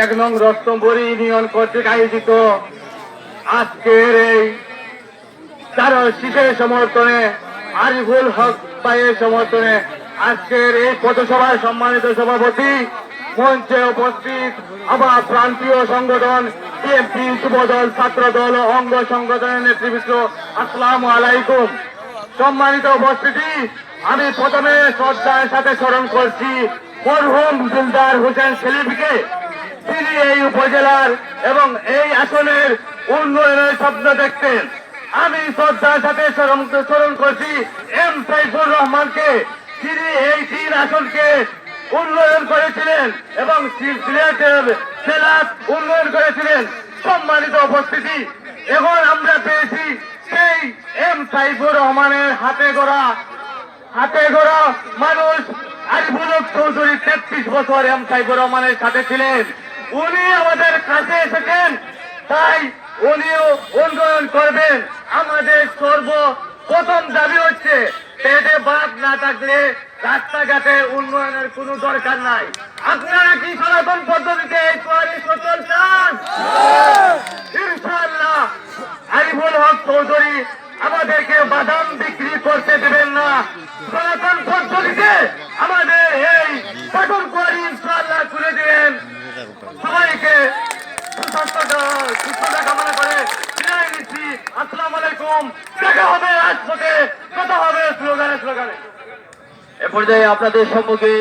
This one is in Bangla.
1 নং রত্নবরী ইউনিয়ন কর্তৃক আয়োজিত আজকের এই চার শিশের সমর্থনে, আরিফুল হক ভাইয়ের সমর্থনে আজকের এই পথসভায় সম্মানিত সভাপতি, মঞ্চে উপস্থিত আমার প্রান্তীয় সংগঠন বিএনপি, যুবদল, ছাত্রদল, অঙ্গ সংগঠনের নেতৃবৃন্দ, আসসালামু আলাইকুম। সম্মানিত উপস্থিতি, আমি প্রথমে শ্রদ্ধার সাথে স্মরণ করছি মরহুম দিলদার হোসেন সেলিমকে, তিনি এই উপজেলার এবং এই আসনের উন্নয়নের স্বপ্ন দেখতেন। আমি শ্রদ্ধার সাথে স্মরণ করছি এম সাইফুর রহমানকে, তিনি এই 3 আসনকে উন্নয়ন করেছিলেন এবং সিলেটের জেলা উন্নয়ন করেছিলেন। সম্মানিত উপস্থিতি, এখন আমরা পেয়েছি সেই এম সাইফুর রহমানের হাতে গড়া মানুষ আরিফুল হক চৌধুরী 33 বছর এম সাইফুর রহমানের সাথে ছিলেন। উনি আমাদের কাছে এসেছেন, তাই উনিও উন্নয়ন করবেন। আমাদের সর্বপ্রথম দাবি হচ্ছে পেটে ভাত না থাকলে রাস্তাঘাটে উন্নয়নের কোনো দরকার নাই। আপনারা কি সনাতন পদ্ধতিতে এই পরিবর্তন চান? ইনশাআল্লাহ আরিফুল হক চৌধুরী আমাদেরকে বাদাম বিক্রি করতে দেবেন না। সনাতন পদ্ধতিতে আমাদের এই পাটন কোয়ারি ইনশাআল্লাহ তুলে দেবেন। সবাইকে সুস্থতা কামনা করে বিদায় নিচ্ছি। আসসালামু আলাইকুম। দেখা হবে রাজপথে, কথা হবে স্লোগানে। এ পর্যায়ে আপনাদের সম্মুখে